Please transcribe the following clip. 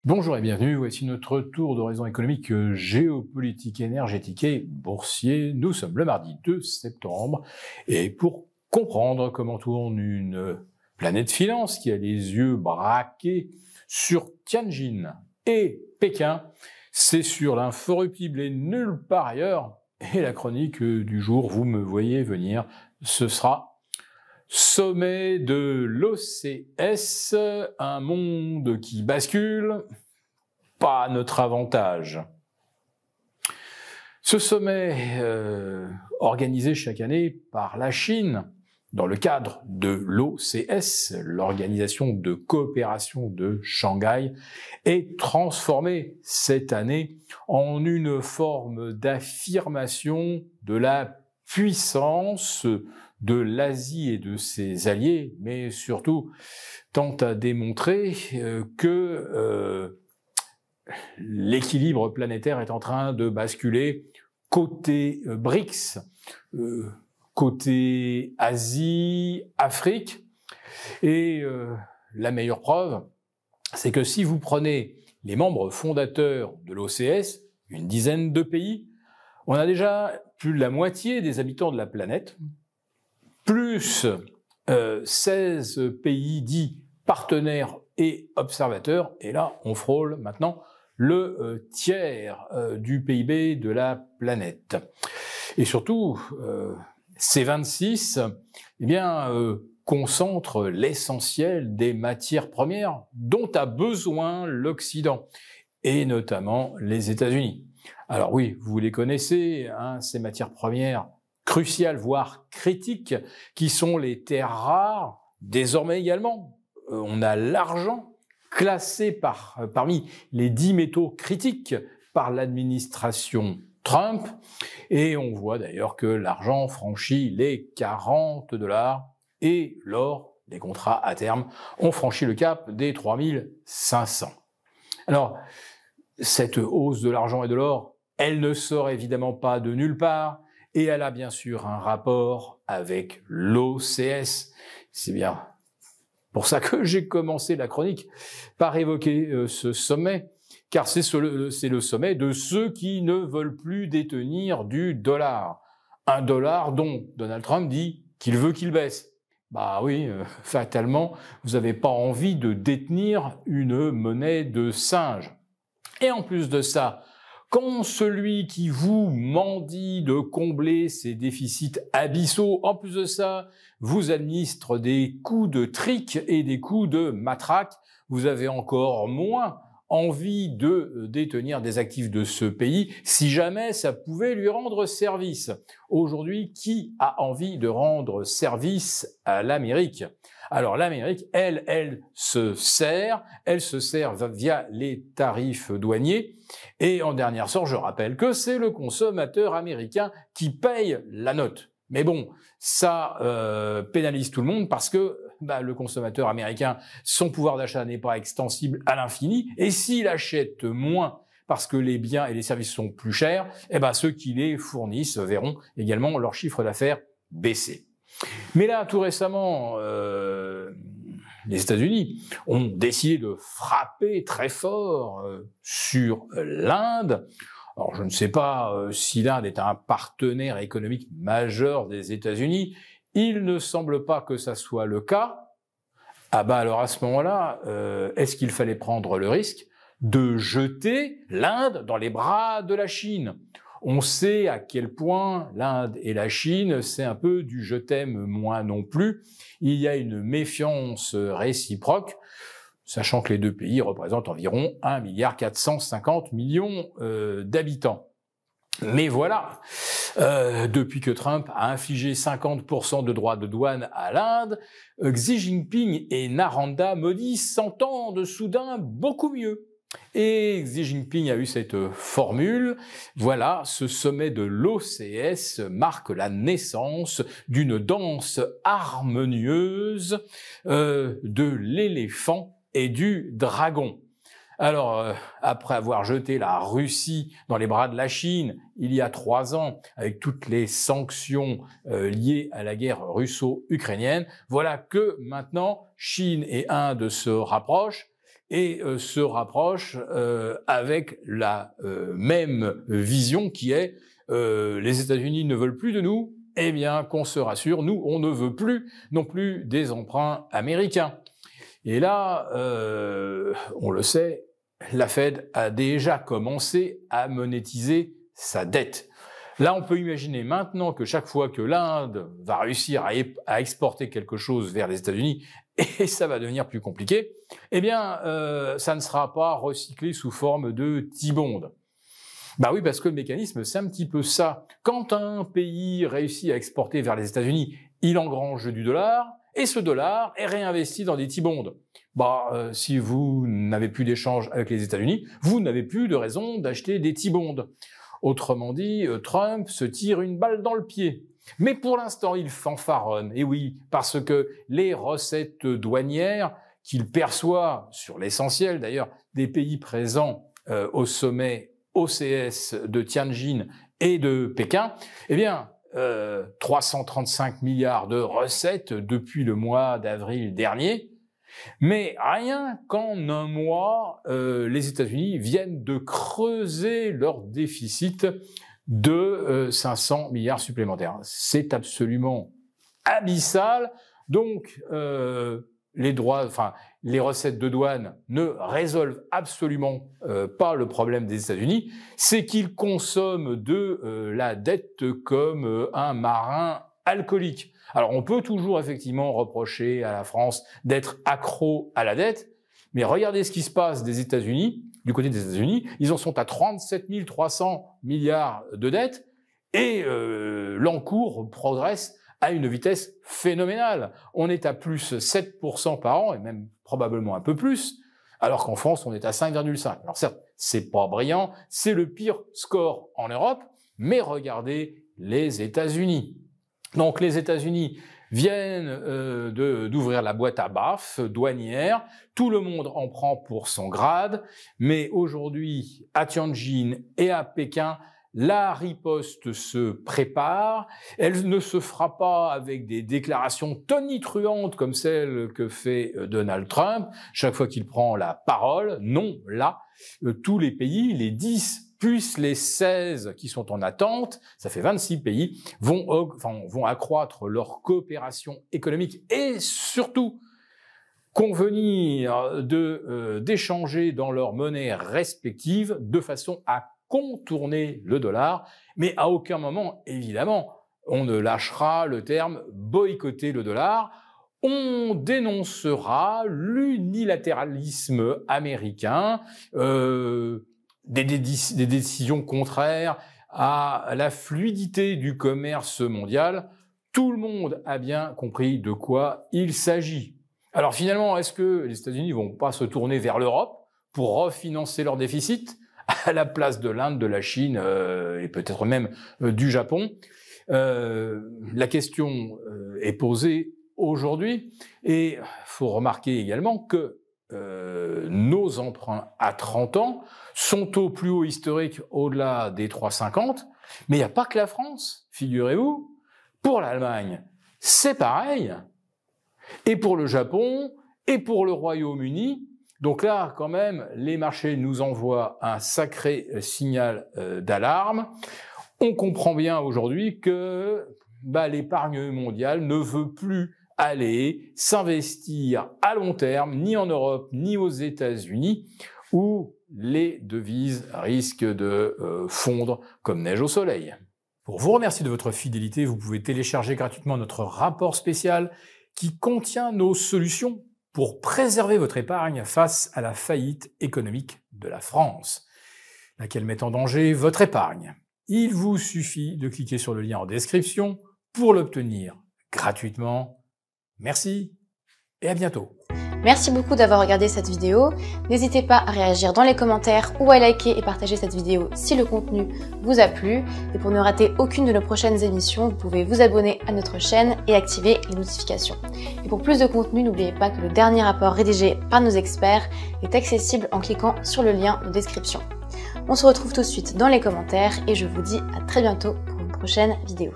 Bonjour et bienvenue, voici notre tour d'horizon économique, géopolitique, énergétique et boursier. Nous sommes le mardi 2 septembre et pour comprendre comment tourne une planète finance qui a les yeux braqués sur Tianjin et Pékin, c'est sur l'inforruptible et nulle part ailleurs. Et la chronique du jour, vous me voyez venir, ce sera sommet de l'OCS, un monde qui bascule, pas à notre avantage. Ce sommet, organisé chaque année par la Chine, dans le cadre de l'OCS, l'Organisation de coopération de Shanghai, est transformé cette année en une forme d'affirmation de la puissance de l'Asie et de ses alliés, mais surtout tente à démontrer que l'équilibre planétaire est en train de basculer côté BRICS, côté Asie, Afrique. Et la meilleure preuve, c'est que si vous prenez les membres fondateurs de l'OCS, une dizaine de pays, on a déjà plus de la moitié des habitants de la planète, plus 16 pays dits partenaires et observateurs, et là on frôle maintenant le tiers du PIB de la planète. Et surtout, ces 26 concentrent l'essentiel des matières premières dont a besoin l'Occident, et notamment les États-Unis. Alors oui, vous les connaissez, ces matières premières cruciales, voire critiques, qui sont les terres rares, désormais également. On a l'argent, classé parmi les 10 métaux critiques par l'administration Trump, et on voit d'ailleurs que l'argent franchit les $40, et l'or, les contrats à terme, ont franchi le cap des 3500. Alors, cette hausse de l'argent et de l'or, elle ne sort évidemment pas de nulle part, et elle a bien sûr un rapport avec l'OCS. C'est bien pour ça que j'ai commencé la chronique par évoquer ce sommet, car c'est le sommet de ceux qui ne veulent plus détenir du dollar. Un dollar dont Donald Trump dit qu'il veut qu'il baisse. Bah oui, fatalement, vous n'avez pas envie de détenir une monnaie de singe. Et en plus de ça, quand celui qui vous mendie de combler ses déficits abyssaux, en plus de ça, vous administre des coups de trick et des coups de matraque, vous avez encore moins envie de détenir des actifs de ce pays si jamais ça pouvait lui rendre service. Aujourd'hui, qui a envie de rendre service à l'Amérique ? Alors l'Amérique, elle se sert via les tarifs douaniers. Et en dernière sorte, je rappelle que c'est le consommateur américain qui paye la note. Mais bon, ça pénalise tout le monde parce que le consommateur américain, son pouvoir d'achat n'est pas extensible à l'infini. Et s'il achète moins parce que les biens et les services sont plus chers, ceux qui les fournissent verront également leur chiffre d'affaires baisser. Mais là, tout récemment, les États-Unis ont décidé de frapper très fort sur l'Inde. Alors, je ne sais pas si l'Inde est un partenaire économique majeur des États-Unis. Il ne semble pas que ça soit le cas. Alors à ce moment-là, est-ce qu'il fallait prendre le risque de jeter l'Inde dans les bras de la Chine ? On sait à quel point l'Inde et la Chine, c'est un peu du je t'aime, moi non plus. Il y a une méfiance réciproque, sachant que les deux pays représentent environ 1,450 milliard d'habitants. Mais voilà, depuis que Trump a infligé 50% de droits de douane à l'Inde, Xi Jinping et Narendra Modi s'entendent soudain beaucoup mieux. Et Xi Jinping a eu cette formule. Voilà, ce sommet de l'OCS marque la naissance d'une danse harmonieuse de l'éléphant et du dragon. Alors, après avoir jeté la Russie dans les bras de la Chine il y a 3 ans, avec toutes les sanctions liées à la guerre russo-ukrainienne, voilà que maintenant Chine et Inde se rapprochent. et se rapproche avec la même vision qui est les États-Unis ne veulent plus de nous, eh bien qu'on se rassure, nous on ne veut plus non plus des emprunts américains. Et là, on le sait, la Fed a déjà commencé à monétiser sa dette. Là, on peut imaginer maintenant que chaque fois que l'Inde va réussir à exporter quelque chose vers les États-Unis, et ça va devenir plus compliqué, eh bien, ça ne sera pas recyclé sous forme de T-bond. Bah oui, parce que le mécanisme, c'est un petit peu ça. Quand un pays réussit à exporter vers les États-Unis, il engrange du dollar, et ce dollar est réinvesti dans des T-bonds. Bah, si vous n'avez plus d'échange avec les États-Unis, vous n'avez plus de raison d'acheter des T-bonds. Autrement dit, Trump se tire une balle dans le pied. Mais pour l'instant, il fanfaronne. Et oui, parce que les recettes douanières qu'il perçoit sur l'essentiel, d'ailleurs, des pays présents au sommet OCS de Tianjin et de Pékin, eh bien, 335 milliards de recettes depuis le mois d'avril dernier. Mais rien qu'en un mois, les États-Unis viennent de creuser leur déficit de 500 milliards supplémentaires. C'est absolument abyssal. Donc, les recettes de douane ne résolvent absolument pas le problème des États-Unis. C'est qu'ils consomment de la dette comme un marin alcoolique. Alors, on peut toujours effectivement reprocher à la France d'être accro à la dette, mais regardez ce qui se passe des États-Unis. Du côté des États-Unis, ils en sont à 37 300 milliards de dettes et l'encours progresse à une vitesse phénoménale. On est à plus 7% par an et même probablement un peu plus, alors qu'en France, on est à 5,5. Alors certes, c'est pas brillant, c'est le pire score en Europe, mais regardez les États-Unis. Donc les États-Unis viennent d'ouvrir la boîte à baffes douanière, tout le monde en prend pour son grade, mais aujourd'hui, à Tianjin et à Pékin, la riposte se prépare. Elle ne se fera pas avec des déclarations tonitruantes comme celles que fait Donald Trump chaque fois qu'il prend la parole. Non, là, tous les pays, les 10 plus les 16 qui sont en attente, ça fait 26 pays, vont accroître leur coopération économique et surtout convenir d'échanger dans leurs monnaies respectives de façon à contourner le dollar, mais à aucun moment, évidemment, on ne lâchera le terme boycotter le dollar. On dénoncera l'unilatéralisme américain, des décisions contraires à la fluidité du commerce mondial. Tout le monde a bien compris de quoi il s'agit. Alors finalement, est-ce que les États-Unis vont pas se tourner vers l'Europe pour refinancer leur déficit à la place de l'Inde, de la Chine et peut-être même du Japon? La question est posée aujourd'hui et il faut remarquer également que nos emprunts à 30 ans sont au plus haut historique au-delà des 3,50, mais il n'y a pas que la France, figurez-vous. Pour l'Allemagne, c'est pareil, et pour le Japon, et pour le Royaume-Uni. Donc là, quand même, les marchés nous envoient un sacré signal d'alarme. On comprend bien aujourd'hui que l'épargne mondiale ne veut plus aller s'investir à long terme, ni en Europe, ni aux États-Unis, où les devises risquent de fondre comme neige au soleil. Pour vous remercier de votre fidélité, vous pouvez télécharger gratuitement notre rapport spécial qui contient nos solutions pour préserver votre épargne face à la faillite économique de la France, laquelle met en danger votre épargne. Il vous suffit de cliquer sur le lien en description pour l'obtenir gratuitement. Merci et à bientôt. Merci beaucoup d'avoir regardé cette vidéo. N'hésitez pas à réagir dans les commentaires ou à liker et partager cette vidéo si le contenu vous a plu. Et pour ne rater aucune de nos prochaines émissions, vous pouvez vous abonner à notre chaîne et activer les notifications. Et pour plus de contenu, n'oubliez pas que le dernier rapport rédigé par nos experts est accessible en cliquant sur le lien de description. On se retrouve tout de suite dans les commentaires et je vous dis à très bientôt pour une prochaine vidéo.